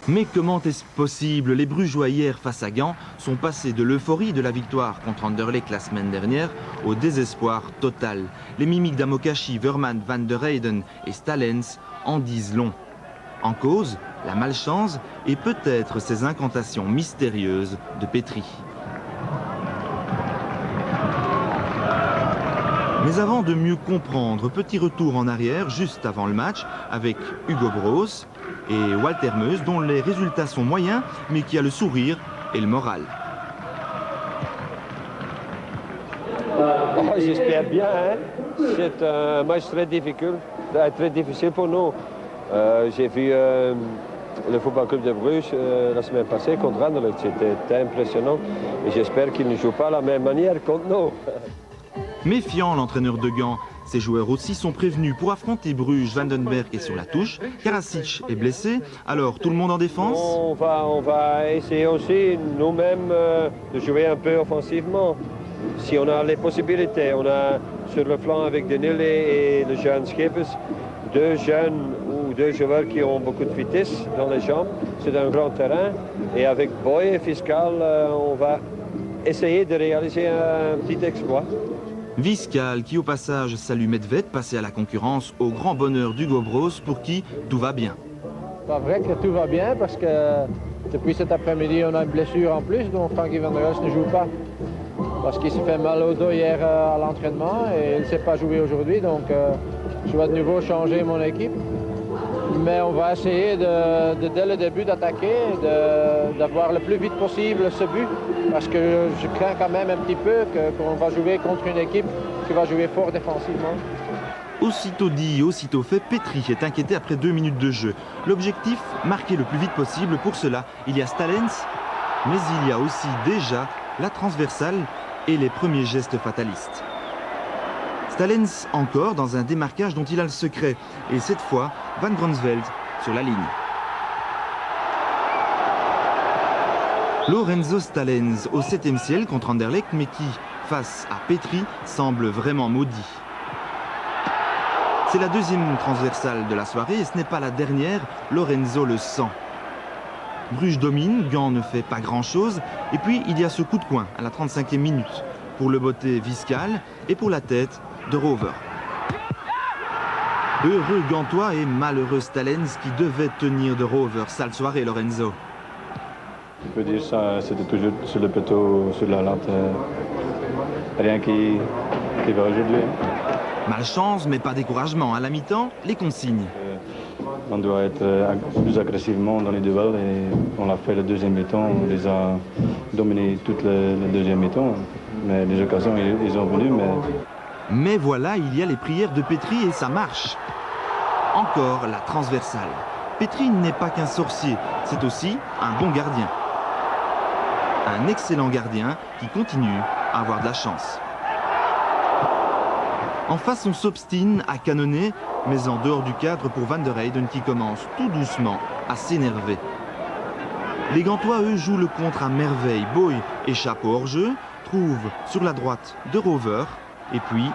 Mais comment est-ce possible? Les Brugeois hier face à Gand sont passés de l'euphorie de la victoire contre Anderlecht la semaine dernière au désespoir total. Les mimiques d'Amokachi, Vermaat, Van der Heyden et Stalens en disent long. En cause, la malchance et peut-être ces incantations mystérieuses de Petry. Mais avant de mieux comprendre, petit retour en arrière juste avant le match avec Hugo Broos et Walter Meus dont les résultats sont moyens mais qui a le sourire et le moral. J'espère bien, hein. C'est un match très difficile pour nous. J'ai vu le Football Club de Bruges la semaine passée contre Anderlecht, c'était impressionnant et j'espère qu'il ne joue pas de la même manière contre nous. Méfiant, l'entraîneur de Gand. Ses joueurs aussi sont prévenus pour affronter Bruges. Vandenberg est sur la touche, Karasic est blessé, alors tout le monde en défense? On va essayer aussi nous-mêmes de jouer un peu offensivement. Si on a les possibilités, on a sur le flanc avec Denille et le jeune Schepers, deux jeunes ou deux joueurs qui ont beaucoup de vitesse dans les jambes. C'est un grand terrain et avec Boy et Fiscal, on va essayer de réaliser un petit exploit. Viscal qui au passage salue Medved, passé à la concurrence au grand bonheur d'Hugo Broos pour qui tout va bien. C'est vrai que tout va bien parce que depuis cet après-midi on a une blessure en plus dont Frankie Van der Elst ne joue pas parce qu'il s'est fait mal au dos hier à l'entraînement et il ne s'est pas joué aujourd'hui donc je vais de nouveau changer mon équipe. Mais on va essayer dès le début d'attaquer, d'avoir le plus vite possible ce but, parce que je crains quand même un petit peu qu'on va jouer contre une équipe qui va jouer fort défensivement. Aussitôt dit, aussitôt fait, Petry est inquiété après 2 minutes de jeu. L'objectif, marquer le plus vite possible. Pour cela, il y a Stalens, mais il y a aussi déjà la transversale et les premiers gestes fatalistes. Stalens encore dans un démarquage dont il a le secret. Et cette fois, Van Gronsveld sur la ligne. Lorenzo Stalens au 7e ciel contre Anderlecht, mais qui, face à Petry, semble vraiment maudit. C'est la deuxième transversale de la soirée et ce n'est pas la dernière, Lorenzo le sent. Bruges domine, Gand ne fait pas grand-chose. Et puis il y a ce coup de coin à la 35e minute pour le botter Viscal et pour la tête de Rover. Heureux Gantois et malheureux Stalens qui devait tenir de Rover. Sale soirée, Lorenzo. On peut dire ça, c'était toujours sur le plateau, sur la lente. Rien qui va aujourd'hui. Malchance, mais pas découragement. À la mi-temps, les consignes. On doit être plus agressivement dans les duels et on l'a fait le deuxième mi-temps. On les a dominés toute le deuxième mi-temps. Mais les occasions, ils ont venu. Mais voilà, il y a les prières de Petry et ça marche. Encore la transversale. Petry n'est pas qu'un sorcier, c'est aussi un bon gardien. Un excellent gardien qui continue à avoir de la chance. En face, on s'obstine à canonner, mais en dehors du cadre pour Van der Heyden qui commence tout doucement à s'énerver. Les Gantois, eux, jouent le contre à merveille. Boy échappe au hors-jeu, trouve sur la droite de Rover, et puis...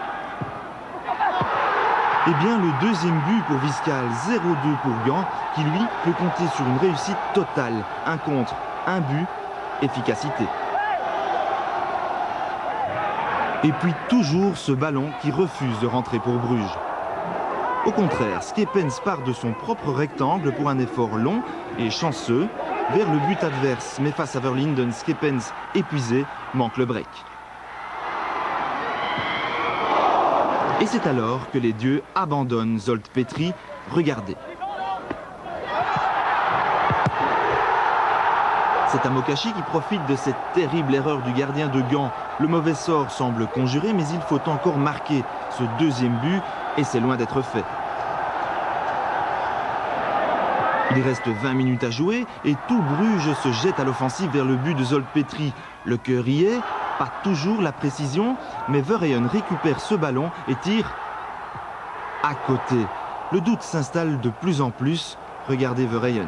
Eh bien, le deuxième but pour Viscal, 0-2 pour Gand, qui lui peut compter sur une réussite totale. Un contre, un but, efficacité. Et puis toujours ce ballon qui refuse de rentrer pour Bruges. Au contraire, Schepens part de son propre rectangle pour un effort long et chanceux vers le but adverse. Mais face à Verlinden, Schepens, épuisé, manque le break. Et c'est alors que les dieux abandonnent Zsolt Petry. Regardez. C'est Amokachi qui profite de cette terrible erreur du gardien de Gand. Le mauvais sort semble conjuré, mais il faut encore marquer ce deuxième but et c'est loin d'être fait. Il reste 20 minutes à jouer et tout Bruges se jette à l'offensive vers le but de Zsolt Petry. Le cœur y est, pas toujours la précision, mais Verheyen récupère ce ballon et tire à côté. Le doute s'installe de plus en plus. Regardez Verheyen.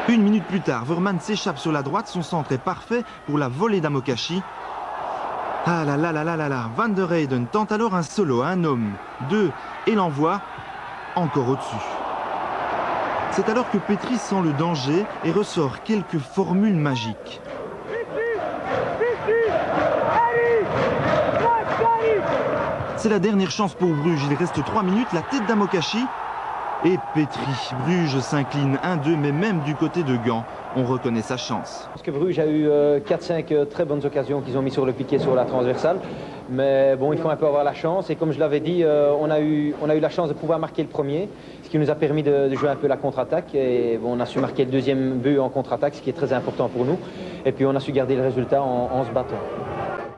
Une minute plus tard, Vermaat s'échappe sur la droite. Son centre est parfait pour la volée d'Amokachi. Ah là là là là là là. Van der Heyden tente alors un solo à un homme. 2 et l'envoie encore au-dessus. C'est alors que Petry sent le danger et ressort quelques formules magiques. C'est la dernière chance pour Bruges, il reste 3 minutes, la tête d'Amokachi et Petry. Bruges s'incline 1-2, mais même du côté de Gand, on reconnaît sa chance. Parce que Bruges a eu 4-5 très bonnes occasions qu'ils ont mis sur le piquet sur la transversale. Mais bon, il faut un peu avoir la chance. Et comme je l'avais dit, on a eu la chance de pouvoir marquer le premier, ce qui nous a permis de jouer un peu la contre-attaque. Et bon, on a su marquer le deuxième but en contre-attaque, ce qui est très important pour nous. Et puis on a su garder le résultat en se battant.